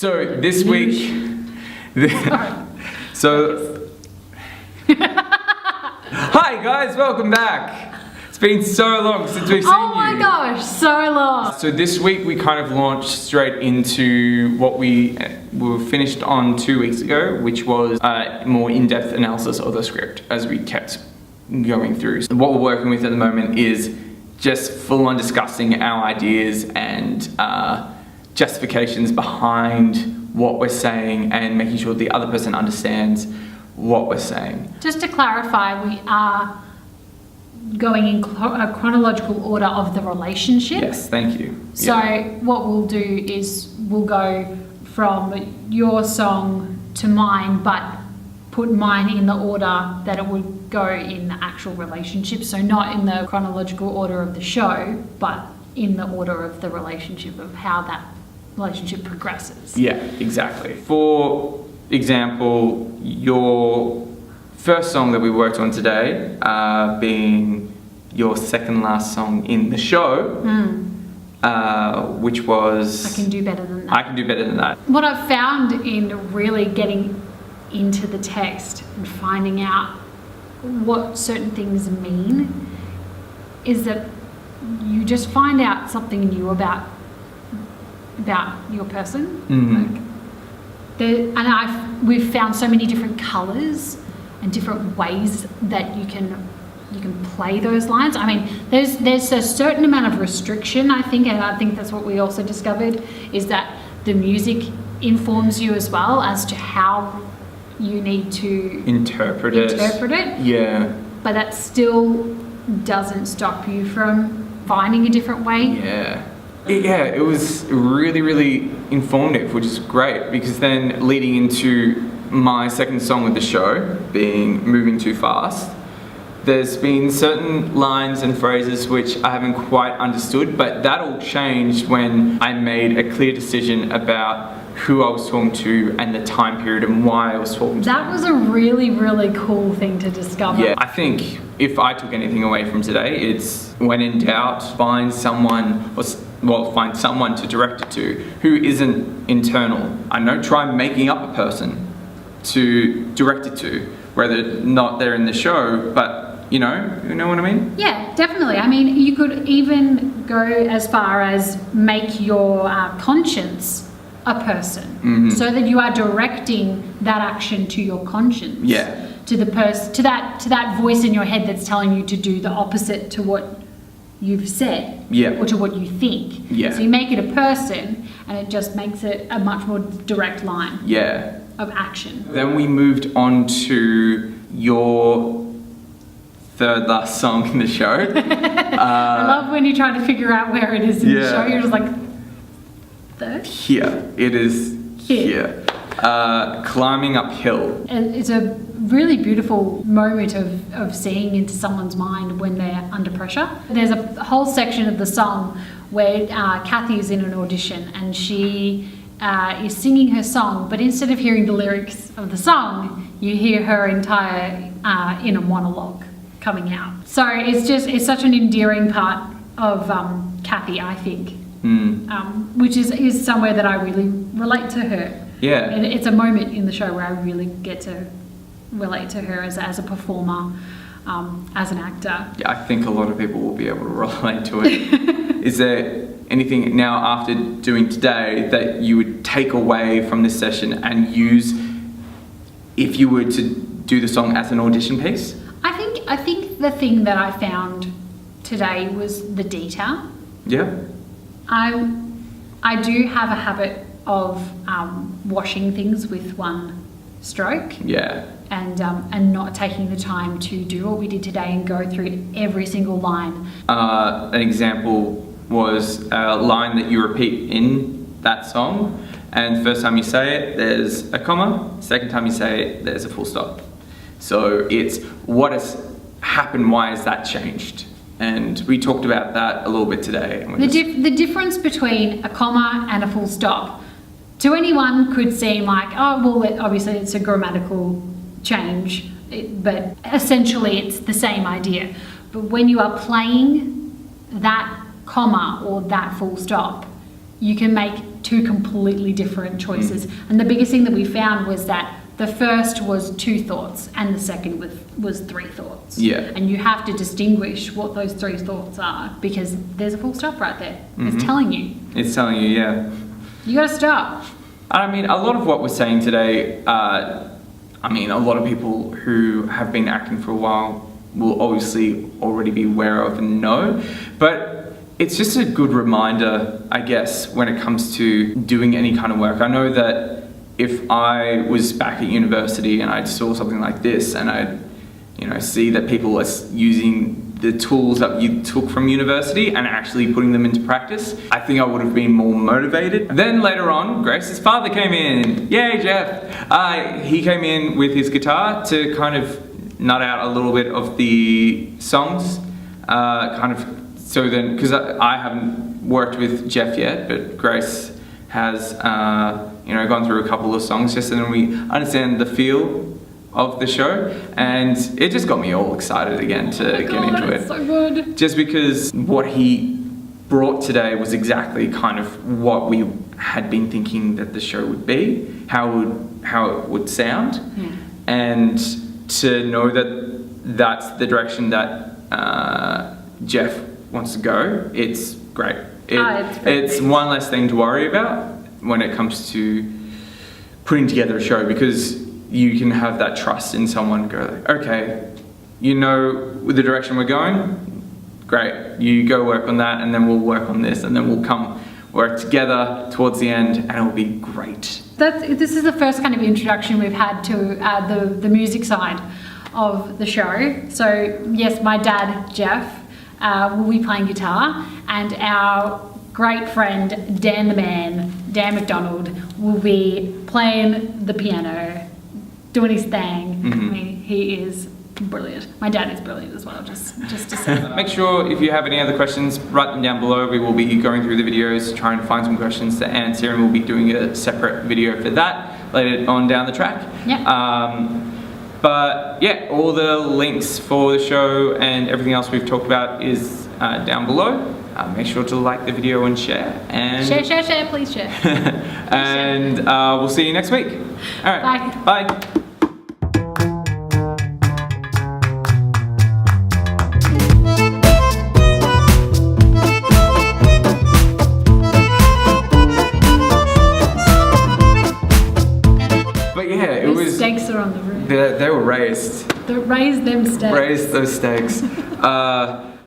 So this week, hi guys, welcome back. It's been so long since we've seen you. Oh my gosh, so long. So this week we kind of launched straight into what we were finished on 2 weeks ago, which was a more in-depth analysis of the script as we kept going through. So what we're working with at the moment is just full on discussing our ideas and justifications behind what we're saying and making sure the other person understands what we're saying. Just to clarify, we are going in a chronological order of the relationship. Yes, thank you. So what we'll do is we'll go from your song to mine, but put mine in the order that it would go in the actual relationship. So not in the chronological order of the show, but in the order of the relationship, of how that relationship progresses. Yeah, exactly. For example, your first song that we worked on today, being your second last song in the show, which was... I Can Do Better Than That. I Can Do Better Than That. What I've found in really getting into the text and finding out what certain things mean is that you just find out something new about your person. We've found so many different colours and different ways that you can play those lines. I mean, there's a certain amount of restriction, I think, and I think that's what we also discovered, is that the music informs you as well as to how you need to interpret it. Yeah. But that still doesn't stop you from finding a different way. Yeah. Yeah, it was really, really informative, which is great, because then leading into my second song of the show, being Moving Too Fast, there's been certain lines and phrases which I haven't quite understood, but that all changed when I made a clear decision about who I was talking to and the time period and why I was talking to them. That was a really, really cool thing to discover. Yeah, I think if I took anything away from today, it's when in doubt, find someone to direct it to who isn't internal. I don't try making up a person to direct it to, whether not they're in the show, but you know what I mean? Yeah, definitely. I mean, you could even go as far as make your conscience a person, so that you are directing that action to your conscience. Yeah. To the to that voice in your head that's telling you to do the opposite to what you've said. Yeah. Or to what you think. Yeah. So you make it a person, and it just makes it a much more direct line. Yeah. Of action. Then we moved on to your third last song in the show. I love when you try to figure out where it is in the show. You're just like, third? Here. It is here. Climbing Uphill. And it's a really beautiful moment of seeing into someone's mind when they're under pressure. There's a whole section of the song where Kathy is in an audition and she is singing her song, but instead of hearing the lyrics of the song, you hear her entire inner monologue coming out. So it's such an endearing part of Kathy, I think, which is somewhere that I really relate to her. Yeah. And it's a moment in the show where I really get to relate to her as a performer, as an actor. Yeah, I think a lot of people will be able to relate to it. Is there anything now after doing today that you would take away from this session and use if you were to do the song as an audition piece? I think the thing that I found today was the detail. Yeah. I do have a habit of washing things with one stroke. Yeah. And not taking the time to do what we did today and go through every single line. An example was a line that you repeat in that song, and first time you say it, there's a comma, second time you say it, there's a full stop. So it's what has happened, why has that changed? And we talked about that a little bit today. The difference between a comma and a full stop, to anyone could seem like, oh, well, obviously it's a grammatical change, but essentially it's the same idea. But when you are playing that comma or that full stop, you can make two completely different choices. And the biggest thing that we found was that the first was 2 thoughts and the second was 3 thoughts. Yeah. And you have to distinguish what those 3 thoughts are, because there's a full stop right there. It's telling you. It's telling you, yeah. You got to stop. I mean, a lot of what we're saying today, a lot of people who have been acting for a while will obviously already be aware of and know, but it's just a good reminder, I guess, when it comes to doing any kind of work. I know that if I was back at university and I saw something like this and I, see that people are using the tools that you took from university and actually putting them into practice, I think I would have been more motivated. Then later on, Grace's father came in. Yay, Jeff! He came in with his guitar to kind of nut out a little bit of the songs, because I haven't worked with Jeff yet, but Grace has, gone through a couple of songs just so then we understand the feel of the show, and it just got me all excited again to get into it. It's so good. Just because what he brought today was exactly kind of what we had been thinking that the show would be, how it would sound, and to know that that's the direction that Jeff wants to go. It's great. It's one less thing to worry about when it comes to putting together a show, because you can have that trust in someone. Go, okay, with the direction we're going, great, you go work on that, and then we'll work on this, and then we'll come work together towards the end, and it'll be great. This is the first kind of introduction we've had to the music side of the show. So yes, my dad Jeff will be playing guitar, and our great friend Dan the Man, Dan McDonald, will be playing the piano, doing his thing. I mean, he is brilliant. My dad is brilliant as well, just to say that. Make sure if you have any other questions, write them down below. We will be going through the videos, trying to find some questions to answer, and we'll be doing a separate video for that later on down the track. Yeah. But yeah, all the links for the show and everything else we've talked about is down below. Make sure to like the video and share. And Share, please share. And we'll see you next week. All right. Bye. But yeah, it was. Stakes are on the roof. They were raised. Raise them stakes. Raise those stakes.